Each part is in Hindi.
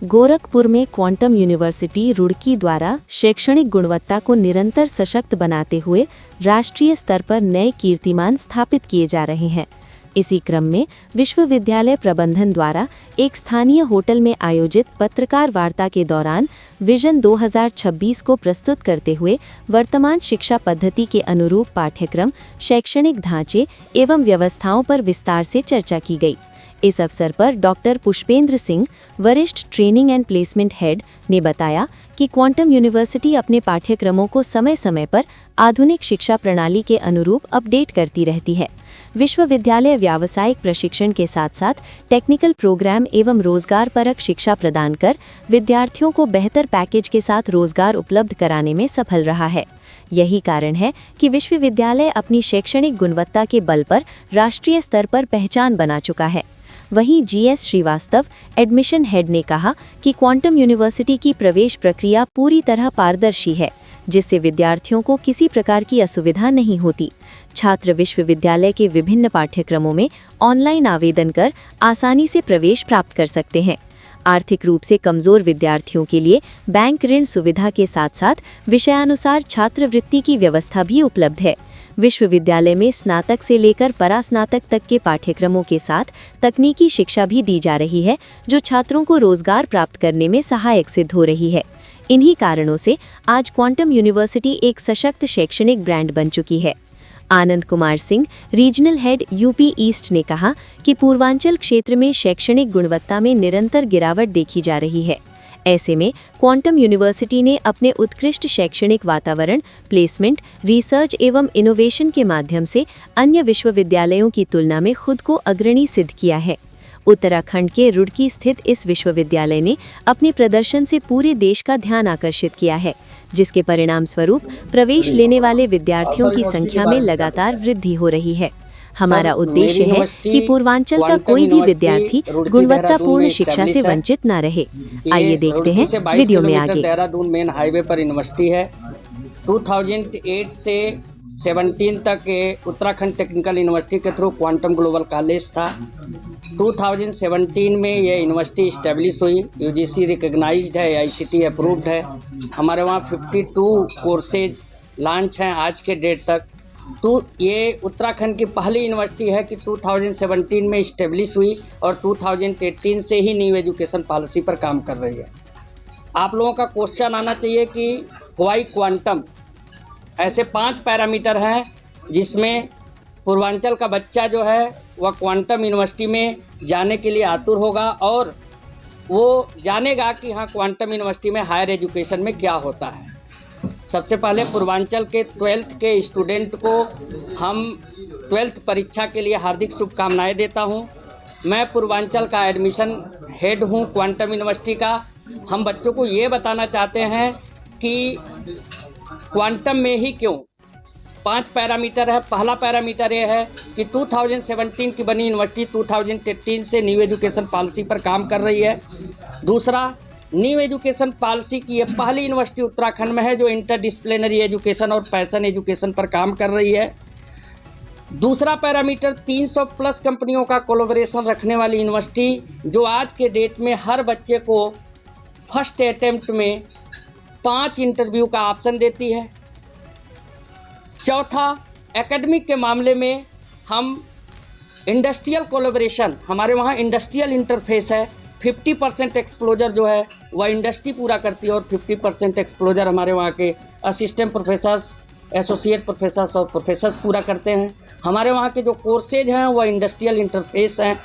गोरखपुर में क्वांटम यूनिवर्सिटी रुड़की द्वारा शैक्षणिक गुणवत्ता को निरंतर सशक्त बनाते हुए राष्ट्रीय स्तर पर नए कीर्तिमान स्थापित किए जा रहे हैं। इसी क्रम में विश्वविद्यालय प्रबंधन द्वारा एक स्थानीय होटल में आयोजित पत्रकार वार्ता के दौरान विजन 2026 को प्रस्तुत करते हुए वर्तमान शिक्षा पद्धति के अनुरूप पाठ्यक्रम, शैक्षणिक ढांचे एवं व्यवस्थाओं पर विस्तार से चर्चा की गई। इस अवसर पर डॉक्टर पुष्पेंद्र सिंह, वरिष्ठ ट्रेनिंग एंड प्लेसमेंट हेड, ने बताया कि क्वांटम यूनिवर्सिटी अपने पाठ्यक्रमों को समय समय पर आधुनिक शिक्षा प्रणाली के अनुरूप अपडेट करती रहती है। विश्वविद्यालय व्यावसायिक प्रशिक्षण के साथ साथ टेक्निकल प्रोग्राम एवं रोजगार परक शिक्षा प्रदान कर विद्यार्थियों को बेहतर पैकेज के साथ रोजगार उपलब्ध कराने में सफल रहा है। यही कारण है कि विश्वविद्यालय अपनी शैक्षणिक गुणवत्ता के बल पर राष्ट्रीय स्तर पर पहचान बना चुका है। वहीं GS श्रीवास्तव, एडमिशन हेड, ने कहा कि क्वांटम यूनिवर्सिटी की प्रवेश प्रक्रिया पूरी तरह पारदर्शी है, जिससे विद्यार्थियों को किसी प्रकार की असुविधा नहीं होती। छात्र विश्वविद्यालय के विभिन्न पाठ्यक्रमों में ऑनलाइन आवेदन कर आसानी से प्रवेश प्राप्त कर सकते हैं। आर्थिक रूप से कमजोर विद्यार्थियों के लिए बैंक ऋण सुविधा के साथ साथ विषयानुसार छात्रवृत्ति की व्यवस्था भी उपलब्ध है। विश्वविद्यालय में स्नातक से लेकर परास्नातक तक के पाठ्यक्रमों के साथ तकनीकी शिक्षा भी दी जा रही है, जो छात्रों को रोजगार प्राप्त करने में सहायक सिद्ध हो रही है। इन्हीं कारणों से आज क्वांटम यूनिवर्सिटी एक सशक्त शैक्षणिक ब्रांड बन चुकी है। Anand Kumar Singh, regional head UP east, ने कहा कि पूर्वांचल क्षेत्र में शैक्षणिक गुणवत्ता में निरंतर गिरावट देखी जा रही है। ऐसे में क्वांटम यूनिवर्सिटी ने अपने उत्कृष्ट शैक्षणिक वातावरण, प्लेसमेंट, रिसर्च एवं इनोवेशन के माध्यम से अन्य विश्वविद्यालयों की तुलना में खुद को अग्रणी सिद्ध किया है। उत्तराखंड के रुड़की स्थित इस विश्वविद्यालय ने अपने प्रदर्शन से पूरे देश का ध्यान आकर्षित किया है, जिसके परिणाम स्वरूप प्रवेश लेने वाले विद्यार्थियों की संख्या में लगातार वृद्धि हो रही है। हमारा उद्देश्य है कि पूर्वांचल का कोई भी विद्यार्थी गुणवत्तापूर्ण शिक्षा से वंचित न रहे। आइए देखते हैं वीडियो में आगे। देहरादून मेन हाईवे पर यूनिवर्सिटी है। 2008 से 17 तक उत्तराखंड टेक्निकल यूनिवर्सिटी के थ्रू क्वांटम ग्लोबल कॉलेज था। 2017 में यह यूनिवर्सिटी इस्टेब्लिश हुई, UGC रिकग्नाइज्ड है, ICT अप्रूव्ड है। हमारे वहाँ 52 कोर्सेज लॉन्च हैं आज के डेट तक। तो ये उत्तराखंड की पहली यूनिवर्सिटी है कि 2017 में इस्टेब्लिश हुई और 2018 से ही न्यू एजुकेशन पॉलिसी पर काम कर रही है। आप लोगों का क्वेश्चन आना चाहिए कि वाई क्वांटम। ऐसे 5 पैरामीटर हैं जिसमें पूर्वांचल का बच्चा जो है वह क्वांटम यूनिवर्सिटी में जाने के लिए आतुर होगा और वो जानेगा कि हाँ, क्वांटम यूनिवर्सिटी में हायर एजुकेशन में क्या होता है। सबसे पहले पूर्वांचल के 12th के स्टूडेंट को हम 12th परीक्षा के लिए हार्दिक शुभकामनाएं देता हूं। मैं पूर्वांचल का एडमिशन हेड हूं क्वांटम यूनिवर्सिटी का। हम बच्चों को ये बताना चाहते हैं कि क्वांटम में ही क्यों। 5 पैरामीटर है। पहला पैरामीटर ये है कि 2017 की बनी यूनिवर्सिटी 2018 से न्यू एजुकेशन पॉलिसी पर काम कर रही है। दूसरा, न्यू एजुकेशन पॉलिसी की ये पहली यूनिवर्सिटी उत्तराखंड में है जो इंटरडिसिप्लिनरी एजुकेशन और पैशन एजुकेशन पर काम कर रही है। दूसरा पैरामीटर 300 प्लस कंपनियों का कोलैबोरेशन रखने वाली यूनिवर्सिटी, जो आज के डेट में हर बच्चे को फर्स्ट अटेम्प्ट में 5 इंटरव्यू का ऑप्शन देती है। चौथा, एकेडमिक के मामले में हम इंडस्ट्रियल कोलैबोरेशन, हमारे वहाँ इंडस्ट्रियल इंटरफेस है। 50% एक्सप्लोजर जो है वह इंडस्ट्री पूरा करती है और 50% एक्सप्लोजर हमारे वहाँ के असिस्टेंट प्रोफेसर्स, एसोसिएट प्रोफेसर्स और प्रोफेसर्स पूरा करते हैं। हमारे वहाँ के जो कोर्सेज हैं वह इंडस्ट्रियल इंटरफेस हैं,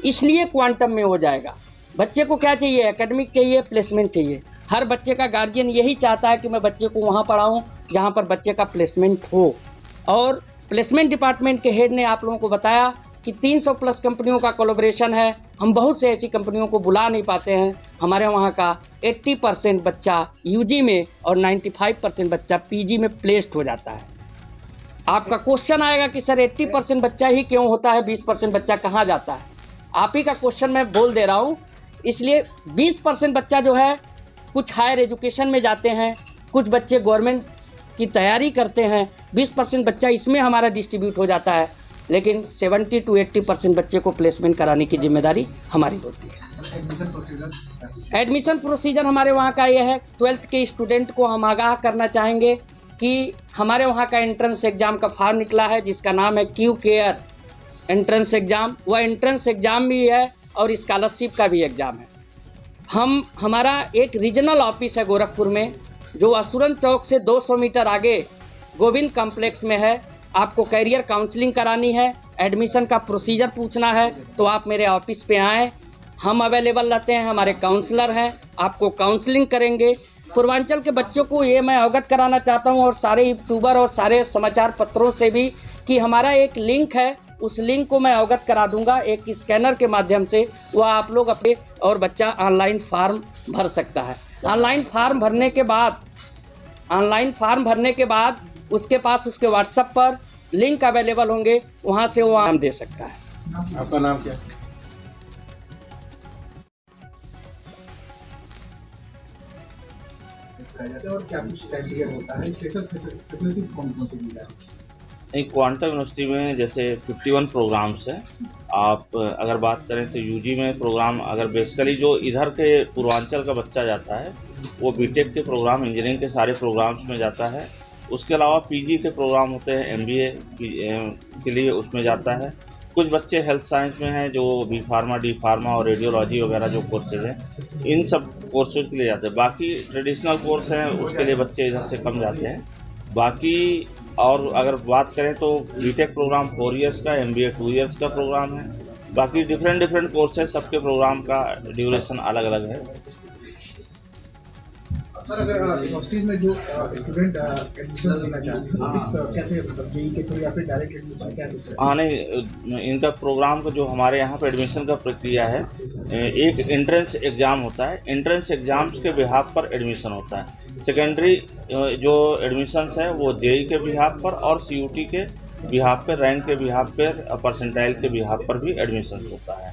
इसलिए क्वांटम में हो जाएगा। बच्चे को क्या चाहिए? एकेडमिक चाहिए, प्लेसमेंट चाहिए। हर बच्चे का गार्जियन यही चाहता है कि मैं बच्चे को वहाँ पढ़ाऊँ जहाँ पर बच्चे का प्लेसमेंट हो। और प्लेसमेंट डिपार्टमेंट के हेड ने आप लोगों को बताया कि 300 प्लस कंपनियों का कोलैबोरेशन है। हम बहुत से ऐसी कंपनियों को बुला नहीं पाते हैं। हमारे वहाँ का 80% बच्चा UG में और 95% बच्चा PG में प्लेस्ड हो जाता है। आपका क्वेश्चन आएगा कि सर 80% बच्चा ही क्यों होता है, 20% बच्चा कहाँ जाता है? आप ही का क्वेश्चन मैं बोल दे रहा हूँ। इसलिए 20% बच्चा जो है कुछ हायर एजुकेशन में जाते हैं, कुछ बच्चे गवर्नमेंट की तैयारी करते हैं, 20% बच्चा इसमें हमारा डिस्ट्रीब्यूट हो जाता है। लेकिन 70 to 80% बच्चे को प्लेसमेंट कराने की जिम्मेदारी हमारी होती है। एडमिशन प्रोसीजर हमारे वहाँ का ये है, 12th के स्टूडेंट को हम आगाह करना चाहेंगे कि हमारे वहाँ का एंट्रेंस एग्ज़ाम का फॉर्म निकला है जिसका नाम है क्यू केयर एंट्रेंस एग्ज़ाम। वह एंट्रेंस एग्ज़ाम भी है और स्कॉलरशिप का भी एग्ज़ाम है। हमारा एक रीजनल ऑफिस है गोरखपुर में, जो असुरन चौक से 200 मीटर आगे गोविंद कॉम्प्लेक्स में है। आपको कैरियर काउंसलिंग करानी है, एडमिशन का प्रोसीजर पूछना है तो आप मेरे ऑफिस पे आएँ, हम अवेलेबल रहते हैं, हमारे काउंसलर हैं, आपको काउंसलिंग करेंगे। पूर्वांचल के बच्चों को ये मैं अवगत कराना चाहता हूँ और सारे यूट्यूबर और सारे समाचार पत्रों से भी कि हमारा एक लिंक है, उस लिंक को मैं अवगत करा दूंगा एक स्कैनर के माध्यम से, वह आप लोग अपने और बच्चा ऑनलाइन फार्म भर सकता है। ऑनलाइन फार्म भरने के बाद उसके पास उसके व्हाट्सएप पर लिंक अवेलेबल होंगे, वहाँ से वो नाम दे सकता है। आपका नाम क्या? और क्या कुछ क्राइटेरिया होता है? स्पेशल फैसिलिटीज कौन सी मिल रहा है? क्वांटम यूनिवर्सिटी में जैसे 51 प्रोग्राम्स हैं। आप अगर बात करें तो यूजी में प्रोग्राम, अगर बेसिकली जो इधर के पूर्वांचल का बच्चा जाता है वो बीटेक के प्रोग्राम, इंजीनियरिंग के सारे प्रोग्राम्स में जाता है। उसके अलावा पीजी के प्रोग्राम होते हैं, एमबीए के लिए उसमें जाता है। कुछ बच्चे हेल्थ साइंस में हैं जो बी फार्मा, डी फार्मा और रेडियोलॉजी वगैरह जो कोर्सेज हैं, इन सब कोर्सेज के लिए जाते हैं। बाकी ट्रेडिशनल कोर्स हैं उसके लिए बच्चे इधर से कम जाते हैं। बाकी और अगर बात करें तो बीटेक प्रोग्राम 4 इयर्स का, एमबीए 2 इयर्स का प्रोग्राम है। बाकी डिफरेंट कोर्स है, सबके प्रोग्राम का ड्यूरेशन अलग अलग है। सर, अगर यूनिवर्सिटीज में जो स्टूडेंट एडमिशन लेना चाहते हैं कैसे, मतलब जेईई के थ्रू या फिर डायरेक्ट एडमिशन क्या होता है? हाँ, नहीं, इनका प्रोग्राम का जो हमारे यहाँ पे एडमिशन का प्रक्रिया है, एक एंट्रेंस एग्ज़ाम होता है। एंट्रेंस एग्ज़ाम्स के बिहाफ पर एडमिशन होता है। सेकेंडरी जो एडमिशन्स है वो जेईई के बिहाफ पर और सीयूटी के बिहाफ पर, रैंक के बिहाफ पर, परसेंटाइल के बिहाफ पर भी एडमिशन होता है।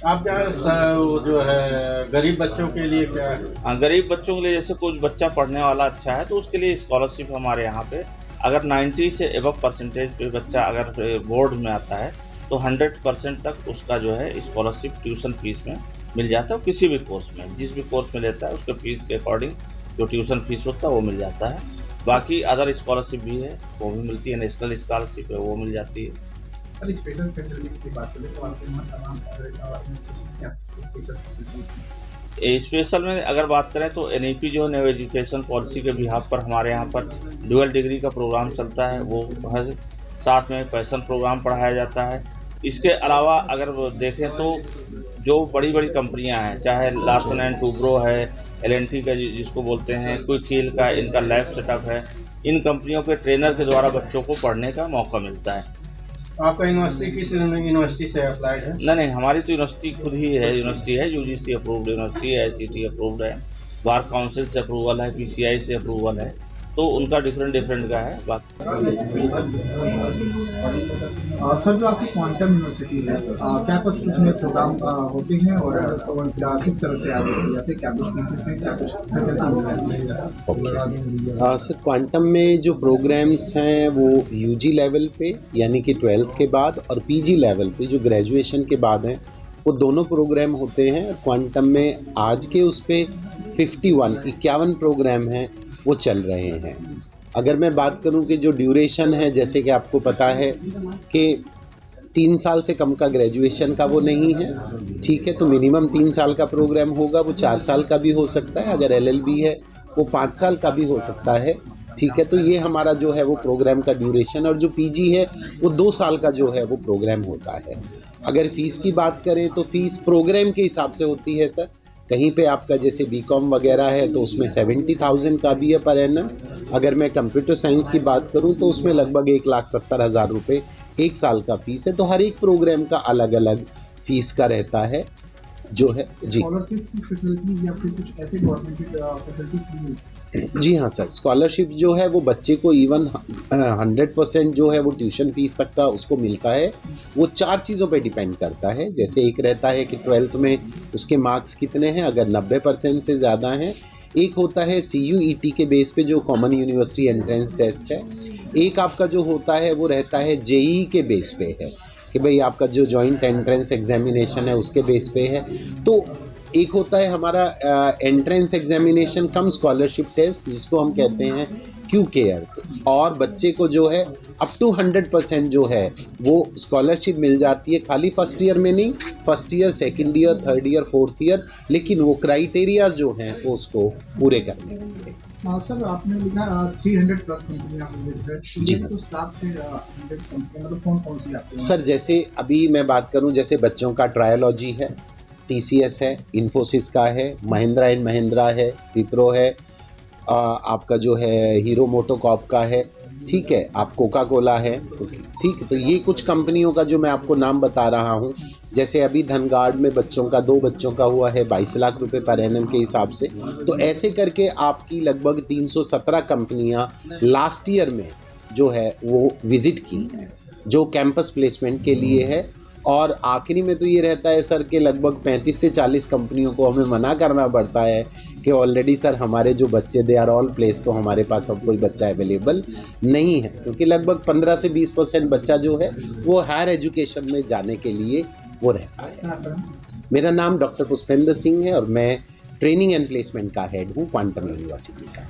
आप क्या वो जो है गरीब बच्चों के लिए क्या है? हाँ, गरीब बच्चों के लिए जैसे कुछ बच्चा पढ़ने वाला अच्छा है तो उसके लिए स्कॉलरशिप हमारे यहाँ पे, अगर 90 से एबव परसेंटेज पे बच्चा अगर बोर्ड में आता है तो 100% तक उसका जो है स्कॉलरशिप ट्यूशन फीस में मिल जाता है। किसी भी कोर्स में, जिस भी कोर्स में लेता है उसके फीस के अकॉर्डिंग जो ट्यूशन फीस होता है वो मिल जाता है। बाकी अदर स्कॉलरशिप भी है, वो भी मिलती है। नेशनल स्कॉलरशिप है, वो मिल जाती है। स्पेशल फैसिलिटीज की बात करें तो आपके यहाँ तमाम स्पेशल में अगर बात करें तो एनईपी जो है न्यू एजुकेशन पॉलिसी के बिहाफ पर हमारे यहाँ पर ड्यूअल डिग्री का प्रोग्राम चलता है, वो है। साथ में पैशन प्रोग्राम पढ़ाया जाता है। इसके अलावा अगर देखें तो जो बड़ी बड़ी कंपनियां हैं, चाहे लार्सन एंड टूब्रो है, एलएनटी का जिसको बोलते हैं, क्विक हील का इनका लैब सेटअप है, इन कंपनियों के ट्रेनर के द्वारा बच्चों को पढ़ने का मौका मिलता है। आपका यूनिवर्सिटी किस यूनिवर्सिटी से अप्लाइड है? नहीं, हमारी तो यूनिवर्सिटी खुद ही है, यूनिवर्सिटी है, यूजीसी अप्रूव्ड यूनिवर्सिटी है, एचईटी अप्रूव्ड है, बार काउंसिल से अप्रूवल है, पीसीआई से अप्रूवल है, तो उनका डिफरेंट का है। सर, जो आपकी क्वांटम यूनिवर्सिटी है, क्या कुछ उसमें प्रोग्राम होते हैं और किस तरह से आगे जाते हैं? क्या कुछ फीसेस हैं, क्या कुछ फैसिलिटी? सर, क्वांटम में जो प्रोग्राम्स हैं वो यूजी लेवल पे यानी कि 12th के बाद और पीजी लेवल पे जो ग्रेजुएशन के बाद हैं वो दोनों प्रोग्राम होते हैं। क्वांटम में आज के उस पे 51 प्रोग्राम हैं वो चल रहे हैं। अगर मैं बात करूं कि जो ड्यूरेशन है, जैसे कि आपको पता है कि 3 साल से कम का ग्रेजुएशन का वो नहीं है, ठीक है, तो मिनिमम 3 साल का प्रोग्राम होगा। वो 4 साल का भी हो सकता है, अगर एलएलबी है वो 5 साल का भी हो सकता है, ठीक है। तो ये हमारा जो है वो प्रोग्राम का ड्यूरेशन, और जो पीजी है वो 2 साल का जो है वो प्रोग्राम होता है। अगर फ़ीस की बात करें तो फ़ीस प्रोग्राम के हिसाब से होती है सर। कहीं पे आपका जैसे बीकॉम वगैरह है तो उसमें 70,000 का भी है पर एनम। अगर मैं कंप्यूटर साइंस की बात करूं तो उसमें लगभग 1,70,000 रुपये 1 साल का फ़ीस है। तो हर एक प्रोग्राम का अलग अलग फ़ीस का रहता है जो है जी। स्कॉलरशिप की फैसिलिटी या फिर कुछ ऐसे गवर्नमेंट की फैसिलिटी? जी हाँ सर, स्कॉलरशिप जो है वो बच्चे को इवन 100% जो है वो ट्यूशन फीस तक का उसको मिलता है। वो 4 चीज़ों पे डिपेंड करता है। जैसे एक रहता है कि 12th में उसके मार्क्स कितने हैं, अगर 90% से ज़्यादा हैं। एक होता है CUET के बेस पे जो कॉमन यूनिवर्सिटी एंट्रेंस टेस्ट है। एक आपका जो होता है वो रहता है जेईई के बेस पे है कि भाई आपका जो जॉइंट एंट्रेंस एग्जामिनेशन है उसके बेस पे है। तो एक होता है हमारा entrance examination cum scholarship test जिसको हम कहते हैं क्यू केयर, और बच्चे को जो है अप टू 100% जो है वो स्कॉलरशिप मिल जाती है, खाली फर्स्ट ईयर में नहीं, first year, second year, third year, fourth year, लेकिन वो क्राइटेरियाज जो हैं वो उसको पूरे करने होंगे। सर आपने लिखा 300 प्लस कंपनियां हैं जी। तो स्टाफ से 100 कंपनियां मतलब कौन सी आती हैं? सर जैसे अभी मैं बात करूं, जैसे बच्चों का ट्रायोलॉजी है, TCS है, इन्फोसिस का है, महिंद्रा एंड महिंद्रा है, विप्रो है, आपका जो है हीरो मोटोकॉर्प का है, ठीक है, आप कोका कोला है, ठीक है। तो ये कुछ कंपनियों का जो मैं आपको नाम बता रहा हूँ, जैसे अभी धनगाड़ में बच्चों का 2 बच्चों का हुआ है 22 लाख रुपए पर एनम के हिसाब से। तो ऐसे करके आपकी लगभग 317 कंपनियां लास्ट ईयर में जो है वो विजिट की हैं, जो कैंपस प्लेसमेंट के लिए है। और आखिरी में तो ये रहता है सर कि लगभग 35 से 40 कंपनियों को हमें मना करना पड़ता है कि ऑलरेडी सर हमारे जो बच्चे दे आर ऑल प्लेस, तो हमारे पास अब कोई बच्चा अवेलेबल नहीं है, क्योंकि लगभग 15 से 20% बच्चा जो है वो हायर एजुकेशन में जाने के लिए वो रहता है। मेरा नाम डॉक्टर पुष्पेंद्र सिंह है और मैं ट्रेनिंग एंड प्लेसमेंट का हेड हूँ क्वांटम यूनिवर्सिटी का।